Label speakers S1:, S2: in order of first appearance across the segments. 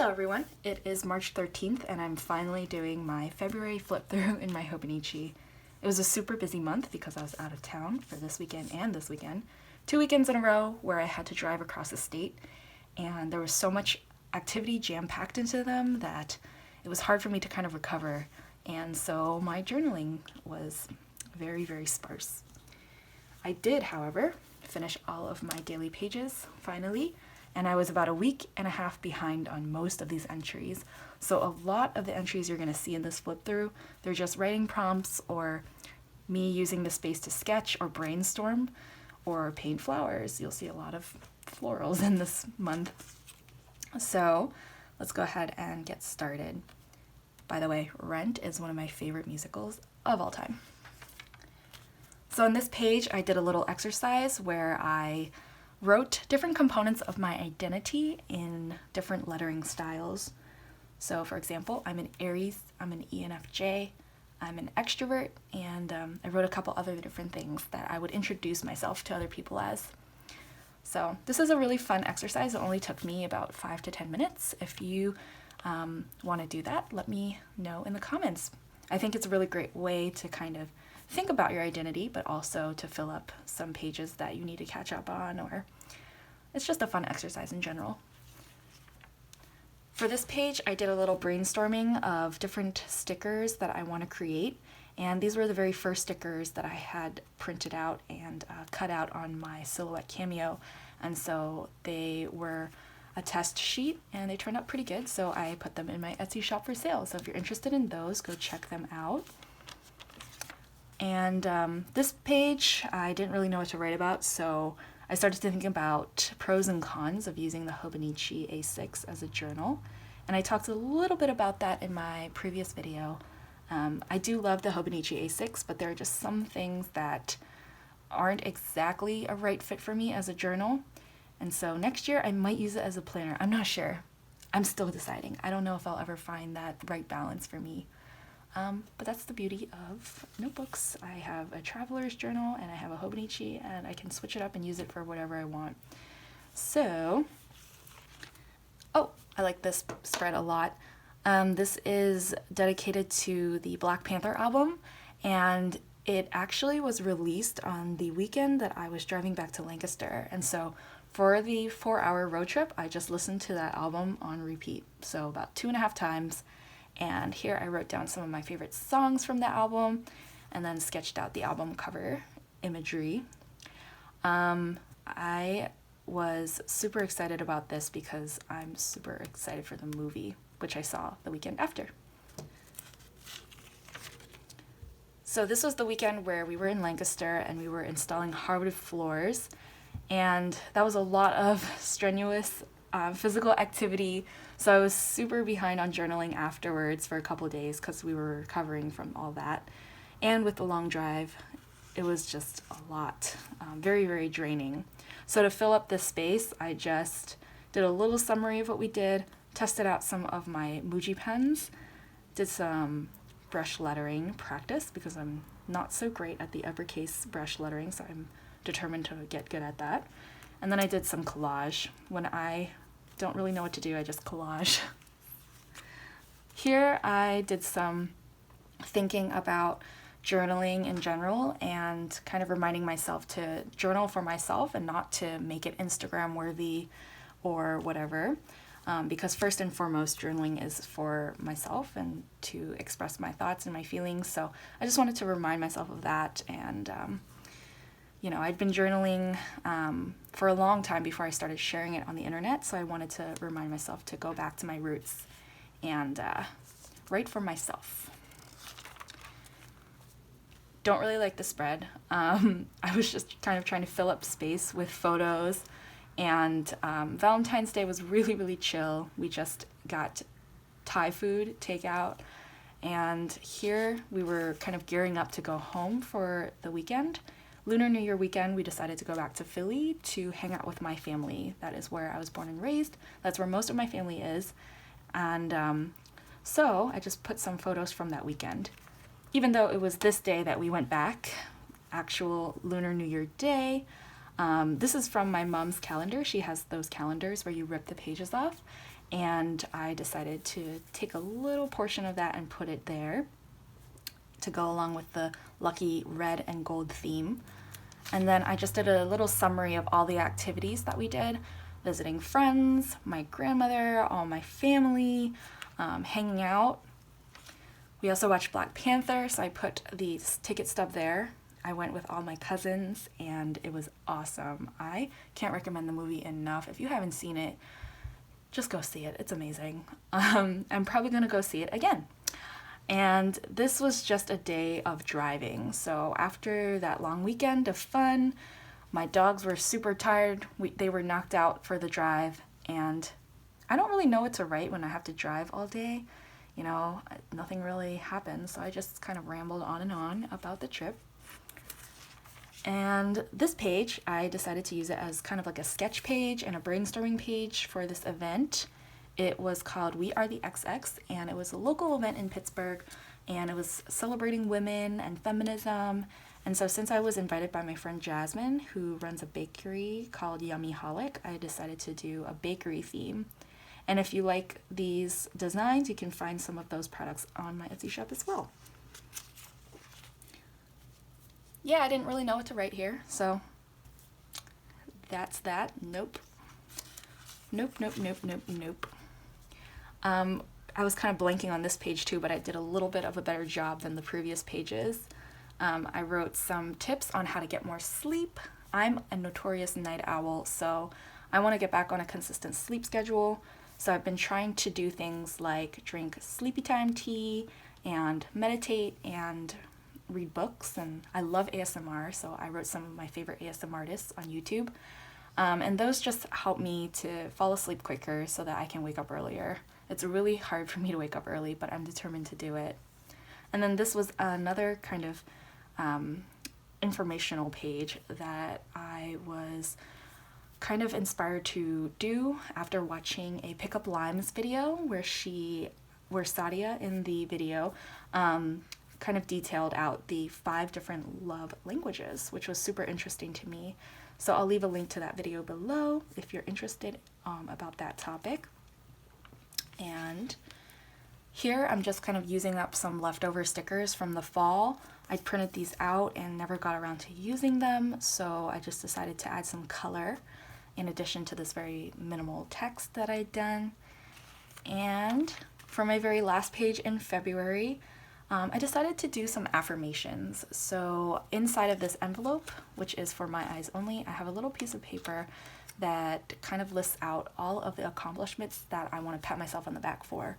S1: Hello everyone, it is March 13th and I'm finally doing my February flip through in my Hobonichi. It was a super busy month because I was out of town for this weekend and this weekend. 2 weekends in a row where I had to drive across the state, and there was so much activity jam-packed into them that it was hard for me to kind of recover, and so my journaling was very, very sparse. I did, however, finish all of my daily pages finally, and I was about a week and a half behind on most of these entries. So a lot of the entries you're going to see in this flip through, they're just writing prompts or me using the space to sketch or brainstorm or paint flowers. You'll see a lot of florals in this month. So let's go ahead and get started. By the way, Rent is one of my favorite musicals of all time. So on this page, I did a little exercise where I wrote different components of my identity in different lettering styles. So for example, I'm an Aries, I'm an ENFJ, I'm an extrovert, and I wrote a couple other different things that I would introduce myself to other people as. So this is a really fun exercise. It only took me about 5 to 10 minutes. If you want to do that, let me know in the comments. I think it's a really great way to kind of think about your identity, but also to fill up some pages that you need to catch up on, or it's just a fun exercise in general. For this page, I did a little brainstorming of different stickers that I want to create, and these were the very first stickers that I had printed out and cut out on my Silhouette Cameo, and so they were a test sheet and they turned out pretty good, so I put them in my Etsy shop for sale. So if you're interested in those, go check them out. And this page, I didn't really know what to write about, so I started to think about pros and cons of using the Hobonichi A6 as a journal, and I talked a little bit about that in my previous video. I do love the Hobonichi A6, but there are just some things that aren't exactly a right fit for me as a journal, and so next year I might use it as a planner. I'm not sure. I'm still deciding. I don't know if I'll ever find that right balance for me. But that's the beauty of notebooks. I have a traveler's journal and I have a Hobonichi, and I can switch it up and use it for whatever I want. So, oh, I like this spread a lot. This is dedicated to the Black Panther album, and it actually was released on the weekend that I was driving back to Lancaster. And so for the 4-hour road trip, I just listened to that album on repeat. So about 2.5 times. And here I wrote down some of my favorite songs from the album and then sketched out the album cover imagery. I was super excited about this because I'm super excited for the movie, which I saw the weekend after. So this was the weekend where we were in Lancaster and we were installing hardwood floors, and that was a lot of strenuous physical activity, so I was super behind on journaling afterwards for a couple of days because we were recovering from all that. And with the long drive, it was just a lot, very, very draining. So to fill up this space, I just did a little summary of what we did, tested out some of my Muji pens, did some brush lettering practice because I'm not so great at the uppercase brush lettering, so I'm determined to get good at that. And then I did some collage. When I don't really know what to do, I just collage. Here I did some thinking about journaling in general and kind of reminding myself to journal for myself and not to make it Instagram worthy or whatever, because first and foremost journaling is for myself and to express my thoughts and my feelings. So I just wanted to remind myself of that, and you know, I'd been journaling for a long time before I started sharing it on the internet, so I wanted to remind myself to go back to my roots and write for myself. Don't really like the spread. I was just kind of trying to fill up space with photos, and Valentine's Day was really, really chill. We just got Thai food takeout, and here we were kind of gearing up to go home for the weekend. Lunar New Year weekend, we decided to go back to Philly to hang out with my family. That is where I was born and raised. That's where most of my family is. And so I just put some photos from that weekend. Even though it was this day that we went back, actual Lunar New Year day, This is from my mom's calendar. She has those calendars where you rip the pages off. and I decided to take a little portion of that and put it there to go along with the lucky red and gold theme. And then I just did a little summary of all the activities that we did: visiting friends, my grandmother, all my family, hanging out. We also watched Black Panther, so I put the ticket stub there. I went with all my cousins and it was awesome. I can't recommend the movie enough. If you haven't seen it, just go see it. It's amazing. I'm probably gonna go see it again. And this was just a day of driving. So after that long weekend of fun, my dogs were super tired. They were knocked out for the drive, and I don't really know what to write when I have to drive all day. You know, nothing really happens, so I just kind of rambled on and on about the trip. And this page, I decided to use it as kind of like a sketch page and a brainstorming page for this event. It was called We Are the XX, and it was a local event in Pittsburgh, and it was celebrating women and feminism. And so since I was invited by my friend Jasmine, who runs a bakery called Yummyholic, I decided to do a bakery theme. And if you like these designs, you can find some of those products on my Etsy shop as well. Yeah, I didn't really know what to write here, so that's that. Nope. Nope, nope, nope, nope, nope. I was kind of blanking on this page too, but I did a little bit of a better job than the previous pages. I wrote some tips on how to get more sleep. I'm a notorious night owl, so I want to get back on a consistent sleep schedule. So I've been trying to do things like drink sleepy time tea and meditate and read books, and I love ASMR, so I wrote some of my favorite ASMR artists on YouTube. And those just help me to fall asleep quicker so that I can wake up earlier. It's really hard for me to wake up early, but I'm determined to do it. And then this was another kind of informational page that I was kind of inspired to do after watching a Pick Up Limes video where Sadia in the video kind of detailed out the 5 different love languages, which was super interesting to me. So I'll leave a link to that video below if you're interested about that topic. And here I'm just kind of using up some leftover stickers from the fall. I printed these out and never got around to using them, so I just decided to add some color in addition to this very minimal text that I'd done. And for my very last page in February, I decided to do some affirmations. So inside of this envelope, which is for my eyes only, I have a little piece of paper that kind of lists out all of the accomplishments that I want to pat myself on the back for.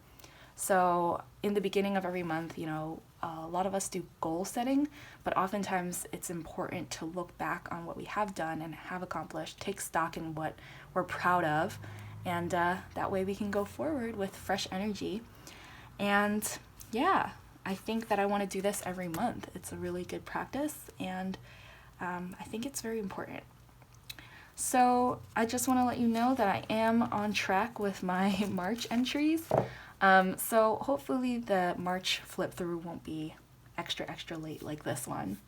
S1: So in the beginning of every month, you know, a lot of us do goal setting, but oftentimes it's important to look back on what we have done and have accomplished, take stock in what we're proud of, and that way we can go forward with fresh energy. And yeah, I think that I want to do this every month. It's a really good practice, and I think it's very important. So I just want to let you know that I am on track with my March entries. So hopefully the March flip through won't be extra late like this one.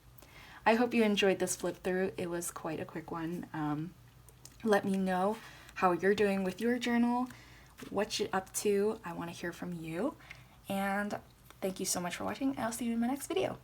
S1: I hope you enjoyed this flip through. It was quite a quick one. Let me know how you're doing with your journal, what you're up to. I want to hear from you. And thank you so much for watching. I'll see you in my next video.